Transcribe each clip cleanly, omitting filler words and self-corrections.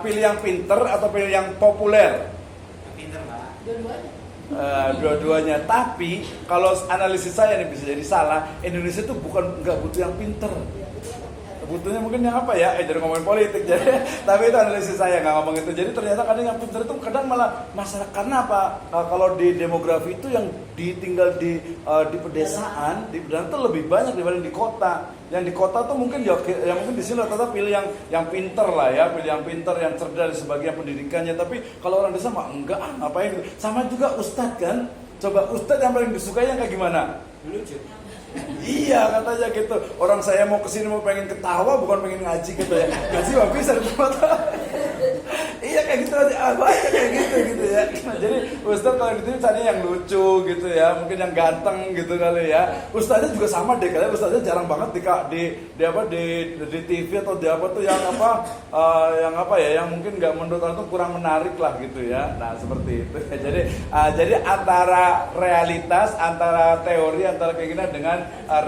Pilih yang pinter atau pilih yang populer? Pinter, Pak. Dua-duanya. Dua-duanya. Tapi kalau analisis saya nih bisa jadi salah. Indonesia tuh nggak butuh yang pinter. Butuhnya mungkin yang apa ya? Jadi ngomongin politik jadi. Tapi itu analisis saya nggak ngomong itu. Jadi ternyata kadang yang pinter itu kadang malah masalah karena apa? Kalau di demografi itu yang tinggal di pedesaan, di pedesaan itu lebih banyak dibanding di kota. Yang di kota tuh mungkin ya mungkin di sini rata-rata pilih yang pinter lah ya, pilih yang pinter, yang cerdas sebagian pendidikannya. Tapi kalau orang desa mah enggak, ngapain gitu. Sama juga ustadz kan. Coba ustadz yang paling disukai yang kayak gimana? Lucu. Iya katanya gitu. Orang saya mau kesini mau pengen ketawa bukan pengen ngaji gitu ya. Ngaji mah bisa di tempat. Iya kayak gitu aja. Banyak kayak gitu ya. Jadi ustadz kalau di sini cari yang lucu gitu ya, mungkin yang ganteng gitu kali ya. Ustadznya juga sama deh, kalian ustadznya jarang banget di TV atau di apa tuh yang apa yang mungkin nggak menurut orang tuh kurang menarik lah gitu ya. Nah seperti itu. Jadi antara realitas, antara teori, antara keinginan dengan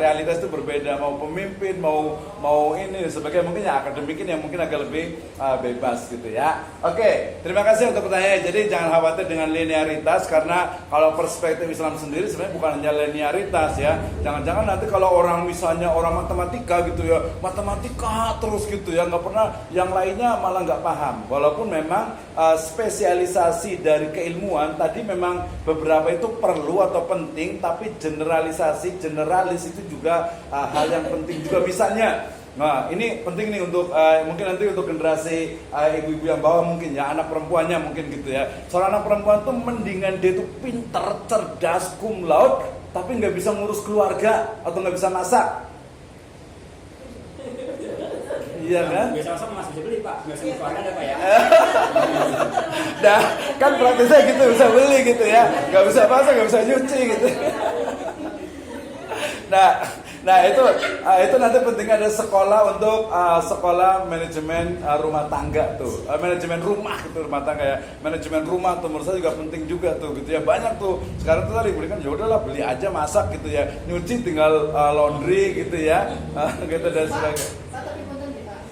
realitas itu berbeda. Mau pemimpin, mau ini sebagai mungkin yang akademikin yang mungkin agak lebih bebas gitu ya. Oke, terima kasih untuk pertanyaannya. Jadi jangan khawatir dengan linearitas karena kalau perspektif Islam sendiri sebenarnya bukan hanya linearitas ya. Jangan-jangan nanti kalau orang misalnya orang matematika gitu ya, matematika terus gitu ya, nggak pernah yang lainnya malah nggak paham. Walaupun memang spesialisasi dari keilmuan tadi memang beberapa itu perlu atau penting, tapi generalis itu juga hal yang penting juga misalnya. Nah ini penting nih untuk mungkin nanti untuk generasi ibu-ibu yang bawah mungkin ya, anak perempuannya mungkin gitu ya. Soal anak perempuan tuh mendingan dia tuh pinter, cerdas, cum laude, tapi nggak bisa ngurus keluarga atau nggak bisa masak. Iya kan? Biasa masak masih bisa beli, Pak. Nggak semua keluarga ada, Pak ya. Nah kan praktisnya gitu, bisa beli gitu ya, nggak bisa masak, nggak bisa nyuci gitu. Nah itu nanti penting ada sekolah untuk sekolah manajemen rumah tangga tuh, manajemen rumah gitu, rumah tangga ya, manajemen rumah tuh menurut saya juga penting juga tuh gitu ya. Banyak tuh sekarang tuh tadi belikan ya udahlah beli aja masak gitu ya, nyuci tinggal laundry gitu ya, gitu dan sebagainya. Pak, tapi punten nih Pak,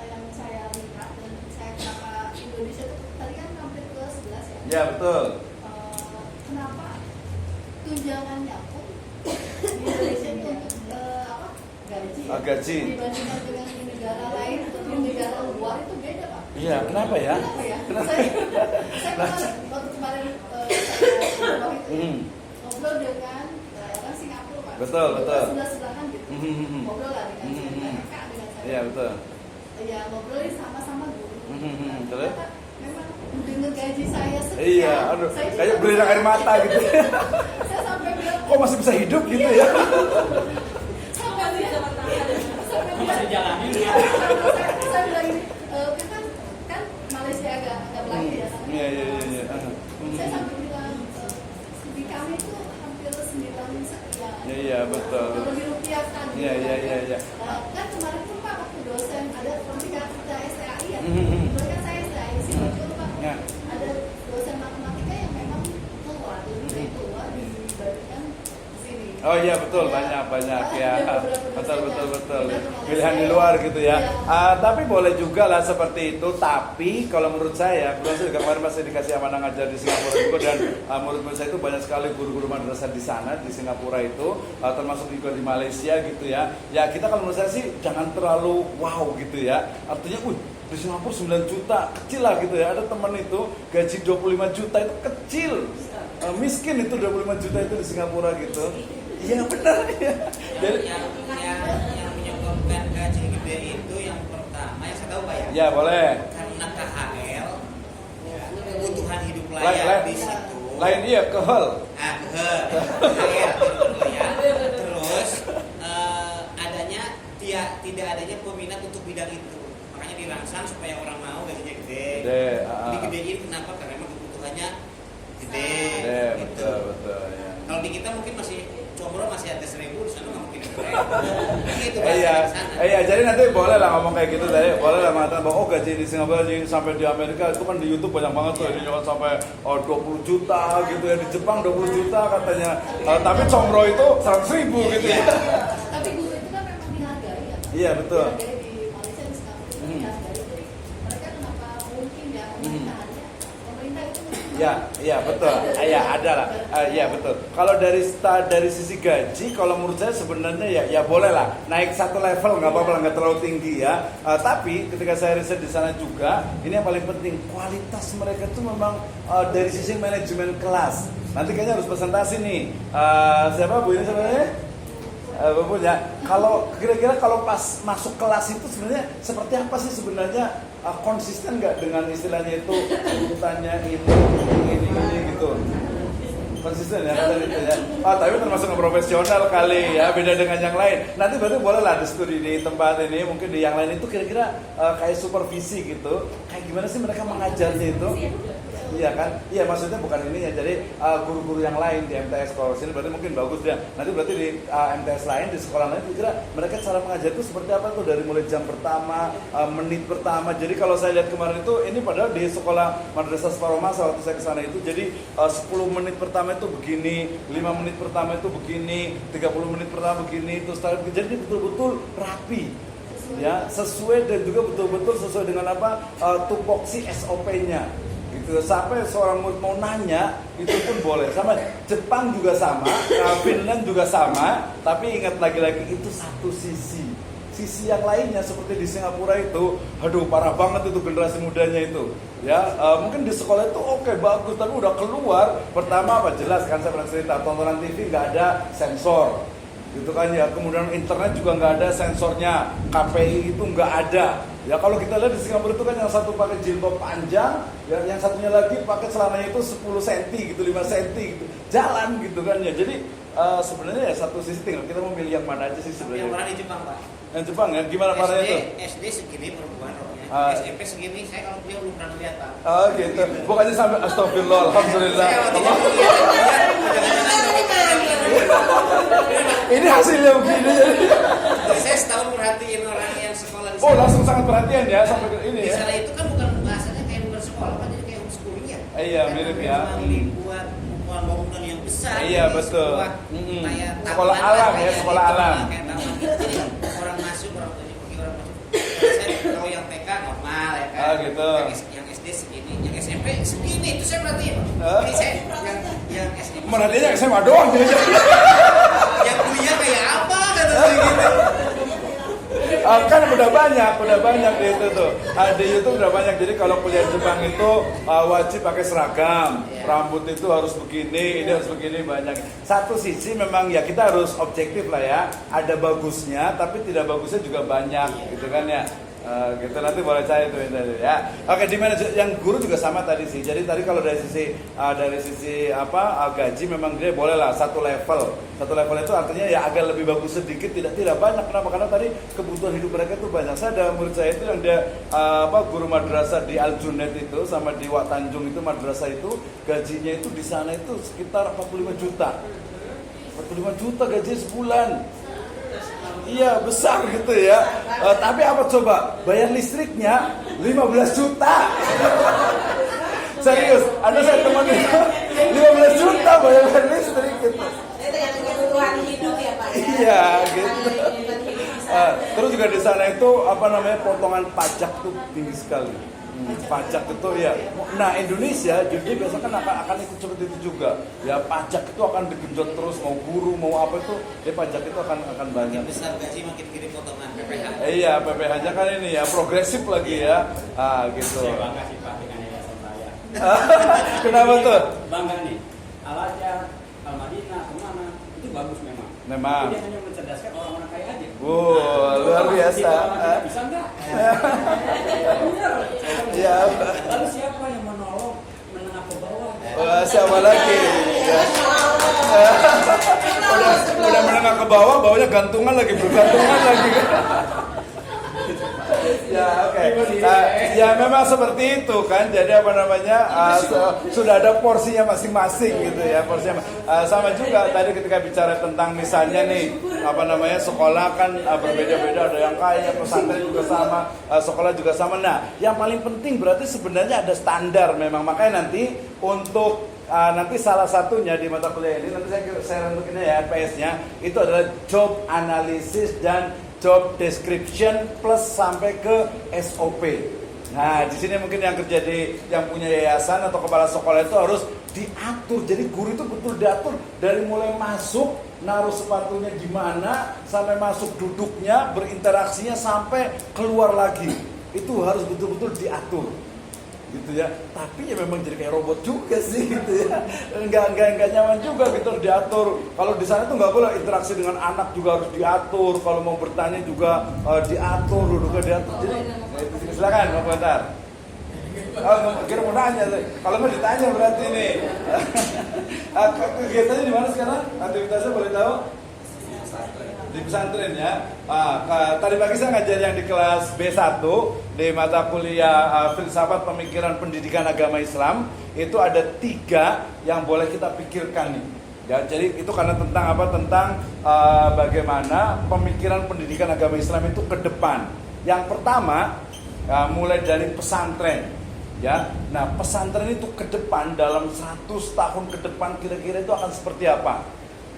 yang saya lihat dan saya kenapa Indonesia itu tadi kan hampir ke 11 ya. Ya betul. Kenapa tunjangannya pun di Indonesia itu untuk gaji ya? Gaji. Dibandingkan dengan di negara lain itu di negara luar itu beda Pak. Iya kenapa ya? Kenapa ya? Kenapa? Saya waktu kemarin saya ngobrol dengan orang Singapura Pak. Betul. Sebelah-sebelahan gitu. Ngobrol lah dengan saya, dengan saya. Iya betul. Ya ngobrolin sama-sama guru. Terus? Memang dengan gaji saya sekian. Iya, aduh, kayak berinak air mata gitu. Saya sampai bilang, Kok masih bisa hidup gitu ya? sampai bilang, Masih jalanin ya. saya bilang ini, kan Malaysia agak belanja ya. Iya. Saya sampai bilang di kami itu hampir 9 sekian. Iya betul. Kalau dirupiahkan. Iya. Kan kemarin tuh Pak waktu dosen ada kita STAI ya. Kebetulan kan saya STAI sih betul Pak. Ya. Ada dosen matematika yang memang keluar dibandingkan di sini. Oh iya betul, banyak ya. Betul. Pilihan di luar gitu ya. Tapi boleh juga lah seperti itu. Tapi kalau menurut saya juga kemarin masih dikasih amanah ngajar di Singapura juga dan menurut saya itu banyak sekali guru-guru madrasah di sana di Singapura itu, termasuk juga di Malaysia gitu ya. Ya kita kalau menurut saya sih jangan terlalu wow gitu ya. Artinya, di Singapura 9 juta kecil lah gitu ya. Ada teman itu gaji 25 juta itu kecil. Miskin itu 25 juta itu di Singapura gitu. Iya benar ya. Jadi Yang menyebabkan gaji gede itu yang pertama yang saya tahu, Pak ya. ya boleh. Karena KHL, kebutuhan hidup layak di situ. Lain iya kehel. KHL ya. Terus tidak adanya peminat untuk bidang itu. Makanya dirangsang supaya orang mau gajinya gede. Digedein kenapa? Karena memang kebutuhannya gede. Gitu. Betul ya. Kalau di kita mungkin masih combro masih ada 1000, di sana nggak mungkin ada 1000. Gitu, Iya, jadi nanti boleh lah ngomong kayak gitu tadi, boleh lah mengatakan bahwa gaji di Singapura sampai di Amerika itu kan di YouTube banyak banget tuh, ini sampai 20 juta gitu ya, di Jepang 20 juta katanya, tapi combro itu 100.000 gitu ya. Tapi guru itu kan memang dihargai ya. Iya betul. Dihargai di Malaysia di Singapura itu dihargai. Jadi mereka pemerintah itu Ya, betul. Ya, ada lah. Ya, betul. Kalau dari sisi gaji, kalau menurut saya sebenarnya ya boleh lah naik satu level, nggak apa-apa, nggak terlalu tinggi ya. Tapi ketika saya riset di sana juga, ini yang paling penting kualitas mereka itu memang dari sisi manajemen kelas. Nanti kayaknya harus presentasi nih. Siapa Bu ini sebenarnya? Bapak ya. Kalau kira-kira kalau pas masuk kelas itu sebenarnya seperti apa sih sebenarnya, konsisten nggak dengan istilahnya itu urutannya ini gitu, konsisten ya kata itu ya. Tapi termasuk profesional kali ya, beda dengan yang lain. Nanti berarti boleh lah di studi di tempat ini, mungkin di yang lain itu kira-kira kayak supervisi gitu, kayak gimana sih mereka mengajarnya itu. Iya kan? Iya, maksudnya bukan ini ya. Jadi guru-guru yang lain di MTS kalau sini berarti mungkin bagus dia. Nanti berarti di MTS lain, di sekolah lain kira mereka cara mengajar itu seperti apa tuh, dari mulai jam pertama, menit pertama. Jadi kalau saya lihat kemarin itu ini padahal di sekolah Madrasah Separomasa waktu saya ke sana itu, jadi 10 menit pertama itu begini, 5 menit pertama itu begini, 30 menit pertama begini, terus jadi betul-betul rapi. Ya, sesuai dan juga betul-betul sesuai dengan apa tupoksi SOP-nya. Gitu. Sampai seorang murid mau nanya itu pun boleh. Sama Jepang juga sama, Finland juga sama. Tapi ingat lagi-lagi itu satu sisi. Sisi yang lainnya seperti di Singapura itu, aduh parah banget itu generasi mudanya itu. Ya, mungkin di sekolah itu oke, bagus, tapi udah keluar. Pertama apa jelas kan saya pernah cerita, tontonan TV nggak ada sensor. Gitu kan ya, kemudian internet juga nggak ada sensornya, KPI itu nggak ada. Ya kalau kita lihat di Singapura itu kan yang satu pakai jilbab panjang, yang satunya lagi pakai celananya itu 10 cm gitu, 5 cm gitu, jalan gitu kan ya. Jadi sebenarnya ya satu sisi tinggal kita mau pilih yang mana aja sih sebenarnya. Yang mana di Jepang Pak? Yang Jepang ya, gimana parahnya itu? SD segini perempuan roknya, SMP segini, saya kalau dia belum pernah lihat Pak. Oh gitu, bukannya sampai astagfirullah, alhamdulillah. Ini hasilnya begini jadi. Saya setahun perhatiin orang yang sekolah di sana. Oh langsung sangat perhatian ya sampai ke ini di ya. sana itu kan bukan bahasanya kayak bukan sekolah, Pak, jadi kayak homeschooling ya. Iya, mirip ya. Buat bangunan yang besar. Iya betul. Kayak Sekolah alam ya, sekolah alam. Kayak taman gitu. Jadi orang masuk, orang tuanya pergi, orang masuk. Saya kalau yang TK normal ya kan. Gitu. Yang SD segini, yang SMP segini, itu saya perhatiin. Jadi saya yang SMP. Merhatinya SMA doang dia. Yang kuliah kayak apa kata saya gitu. Kan udah banyak di itu tuh. Di YouTube udah banyak. Jadi kalau kuliah Jepang itu wajib pakai seragam, rambut itu harus begini, ini harus begini, banyak. Satu sisi memang ya kita harus objektif lah ya. Ada bagusnya, tapi tidak bagusnya juga banyak, gitu kan ya. Gitu nanti boleh cari itu ya. Oke, di mana yang guru juga sama tadi sih. Jadi tadi kalau dari sisi gaji memang dia boleh lah satu level. Satu level itu artinya ya agak lebih bagus sedikit, tidak banyak. Kenapa? Karena tadi kebutuhan hidup mereka itu banyak. Saya ada murid saya itu yang dia guru madrasah di Al Junaid itu sama di Wak Tanjung itu madrasah itu gajinya itu di sana itu sekitar 45 juta. 45 juta gaji sebulan. Iya besar gitu ya. Tapi apa coba? Bayar listriknya 15 juta. Serius, ada saya teman itu 15 juta bayar listrik gitu. Itu yang kebutuhan hidup ya Pak ya. Iya gitu. Terus juga di sana itu potongan pajak tuh tinggi sekali. Pajak itu ya. Nah Indonesia jadi biasa kan akan ikut seperti itu juga. Ya pajak itu akan digenjot terus, mau guru mau apa itu, ya pajak itu akan banyak. Makin besar gaji makin kirim potongan PPH. Iya PPH-nya kan ini ya progresif lagi ya. Gitu. Saya bangga sih Pak dengan yayasan saya. Kenapa tuh? Bangga nih. Al-Azhar, Al-Madinah, kemana itu bagus memang. Memang. Dia hanya mencerdaskan orang-orang kaya aja. Luar biasa. Bisa enggak? Ya. Lalu siapa yang menolong menengah ke bawah? Siapa lagi? Ya. Udah menengah ke bawah, bawahnya gantungan lagi, bergantungan lagi. Ya oke. Ya memang seperti itu kan. Jadi sudah ada porsinya masing-masing gitu ya, porsinya. Sama juga tadi ketika bicara tentang misalnya nih sekolah kan berbeda-beda, ada yang kaya, pesantren juga sama, sekolah juga sama. Nah, yang paling penting berarti sebenarnya ada standar memang. Makanya nanti untuk nanti salah satunya di mata kuliah ini nanti saya rentukin ya RPS-nya itu adalah job analysis dan job description plus sampai ke SOP. Nah, di sini mungkin yang terjadi, yang punya yayasan atau kepala sekolah itu harus diatur. Jadi guru itu betul diatur dari mulai masuk, naruh sepatunya di mana, sampai masuk duduknya, berinteraksinya sampai keluar lagi. Itu harus betul-betul diatur. Gitu ya. Tapi ya memang jadi kayak robot juga sih gitu ya. Enggak nyaman juga gitu diatur. Kalau di sana tuh nggak boleh interaksi dengan anak juga harus diatur. Kalau mau bertanya juga diatur, duduknya diatur. Jadi silakan mau komentar. Kira mau nanya, kalau mau ditanya berarti nih. Kegiatannya di mana sekarang? Aktivitasnya boleh tahu? Di pesantren ya. Tadi pagi saya ngajar yang di kelas B1 di mata kuliah filsafat pemikiran pendidikan agama Islam. Itu ada 3 yang boleh kita pikirkan nih. Ya, jadi itu karena tentang apa? Tentang bagaimana pemikiran pendidikan agama Islam itu ke depan. Yang pertama, mulai dari pesantren. Ya, nah pesantren itu ke depan dalam 100 tahun ke depan kira-kira itu akan seperti apa?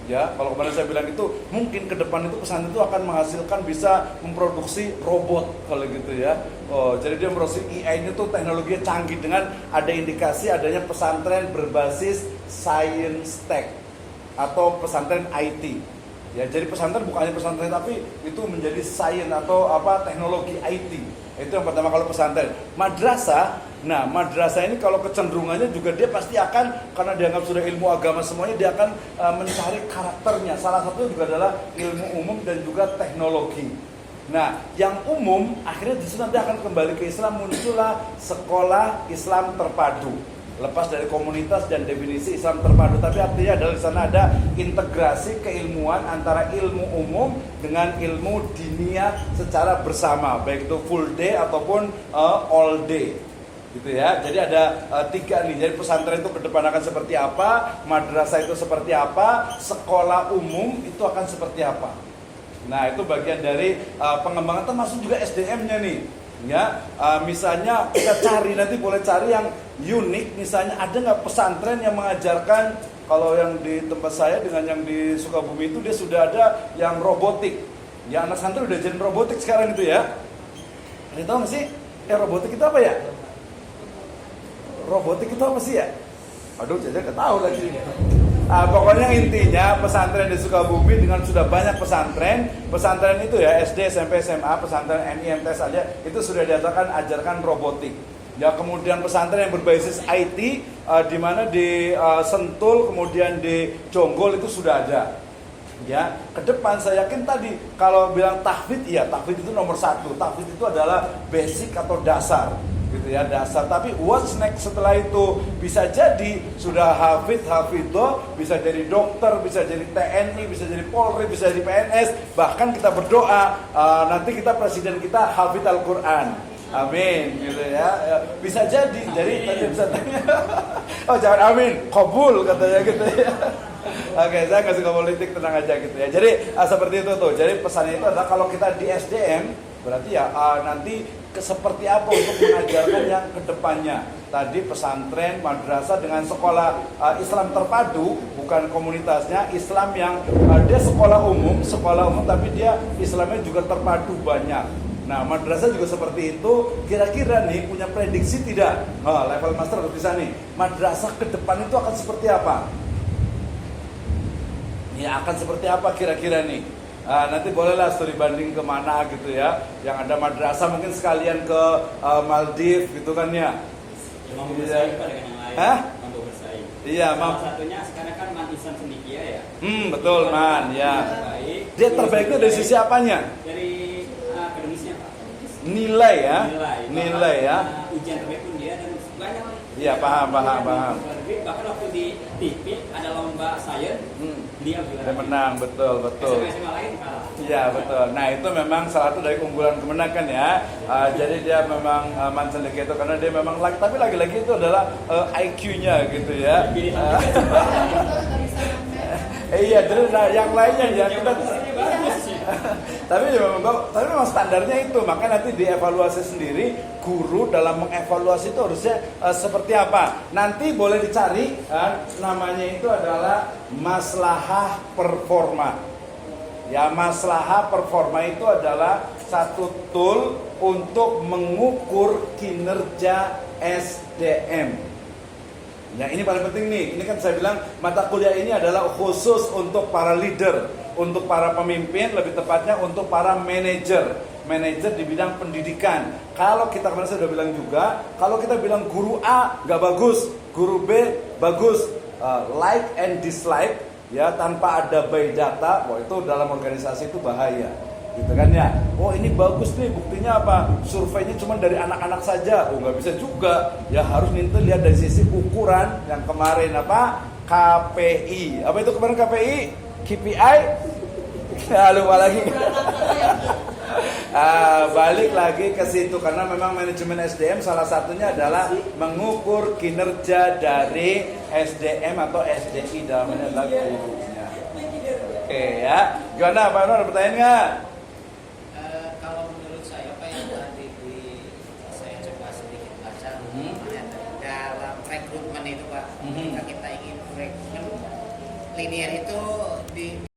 Ya, kalau kemarin saya bilang itu mungkin ke depan itu pesantren itu akan menghasilkan bisa memproduksi robot kalau gitu ya. Jadi dia memproduksi AI itu teknologinya canggih dengan ada indikasi adanya pesantren berbasis science tech atau pesantren IT. Ya, jadi pesantren bukannya pesantren tapi itu menjadi science atau apa teknologi IT. Itu yang pertama kalau pesantren. Madrasah, nah madrasah ini kalau kecenderungannya juga dia pasti akan, karena dianggap sudah ilmu agama semuanya, dia akan mencari karakternya. Salah satunya juga adalah ilmu umum dan juga teknologi. Nah, yang umum akhirnya di nanti akan kembali ke Islam, muncullah sekolah Islam terpadu. Lepas dari komunitas dan definisi Islam terpadu, tapi artinya adalah di sana ada integrasi keilmuan antara ilmu umum dengan ilmu diniyah secara bersama, baik itu full day ataupun all day, gitu ya. Jadi ada 3 nih. Jadi pesantren itu ke depan akan seperti apa, madrasah itu seperti apa, sekolah umum itu akan seperti apa. Nah, itu bagian dari pengembangan, termasuk juga SDM-nya nih. Ya, misalnya kita cari, nanti boleh cari yang unik. Misalnya ada nggak pesantren yang mengajarkan, kalau yang di tempat saya dengan yang di Sukabumi itu dia sudah ada yang robotik. Ya, anak santri udah jadi robotik sekarang itu ya. Kalian tahu nggak sih? Robotik itu apa ya? Robotik itu apa sih ya? Aduh, saya nggak tahu lagi. Pokoknya intinya pesantren di Sukabumi dengan sudah banyak pesantren itu ya SD, SMP, SMA, pesantren MIMT saja itu sudah ajarkan robotik. Ya, kemudian pesantren yang berbasis IT di mana di Sentul, kemudian di Jonggol itu sudah ada. Ya, ke depan saya yakin tadi kalau bilang tahfidz, ya tahfidz itu nomor 1. Tahfidz itu adalah basic atau dasar. Gitu ya, dasar. Tapi what's next setelah itu? Bisa jadi sudah hafidho, bisa jadi dokter, bisa jadi TNI, bisa jadi Polri, bisa jadi PNS. Bahkan kita berdoa nanti kita presiden kita hafidh Al-Quran. Amin, gitu ya. Bisa jadi. Jadi tadi bisa tanya. Oh, jangan amin, kabul katanya gitu ya. Oke, saya nggak suka politik, tenang aja gitu ya. Jadi seperti itu tuh. Jadi pesannya itu adalah kalau kita di SDM berarti ya nanti seperti apa untuk mengajarkan yang kedepannya. Tadi pesantren, madrasah dengan sekolah Islam terpadu, bukan komunitasnya Islam yang dia sekolah umum tapi dia Islamnya juga terpadu banyak. Nah, madrasah juga seperti itu. Kira-kira nih punya prediksi tidak? Level master harus bisa nih. Madrasah ke depan itu akan seperti apa? Ya, akan seperti apa kira-kira nih? Nanti bolehlah studi banding kemana gitu ya. Yang ada madrasah mungkin sekalian ke Maldives gitu kan ya. Mampu bersaing dengan yang lain. Mampu bersaing. Iya, salah satunya sekarang kan Man Ihsan Cendekia ya. Betul man, ya. Terbaik. Dia terbaik itu dari sisi apanya? Dari akademisnya Pak. Nilai ya. Nilai ya. Ujian terbaik pun dia dan banyak. Iya, paham. Bahkan waktu di TV ada lomba sains, dia menang, betul. SMA lain kalah. Iya, betul. Nah, itu memang salah satu dari keunggulan Kemenak kan ya. Jadi dia memang Man Cendekia itu karena dia memang tapi lagi-lagi itu adalah IQ-nya gitu ya. Iya, terus yang lainnya ya kita tapi memang standarnya itu, maka nanti dievaluasi sendiri guru dalam mengevaluasi itu harusnya seperti apa. Nanti boleh dicari namanya itu adalah maslahah performa. Ya, maslahah performa itu adalah satu tool untuk mengukur kinerja SDM. Ya, ini paling penting nih. Ini kan saya bilang mata kuliah ini adalah khusus untuk para leader, untuk para pemimpin, lebih tepatnya untuk para manajer di bidang pendidikan. Kalau kita kemarin saya sudah bilang juga, kalau kita bilang guru A nggak bagus, guru B bagus, like and dislike, ya tanpa ada by data, wah itu dalam organisasi itu bahaya, gitu kan ya. Oh ini bagus nih, buktinya apa? Surveinya cuma dari anak-anak saja, oh nggak bisa juga, ya harus nanti lihat dari sisi ukuran yang kemarin apa? KPI, apa itu kemarin KPI? KPI? Lupa lagi. Balik lagi ke situ karena memang manajemen SDM salah satunya adalah mengukur kinerja dari SDM atau SDI dalamnya adalah gurunya. Oke ya, gimana Pak Nur, ada pertanyaan nggak? Kalau menurut saya apa yang tadi saya coba sedikit baca dalam rekrutmen itu Pak, jika kita ingin rekrutmen linear itu di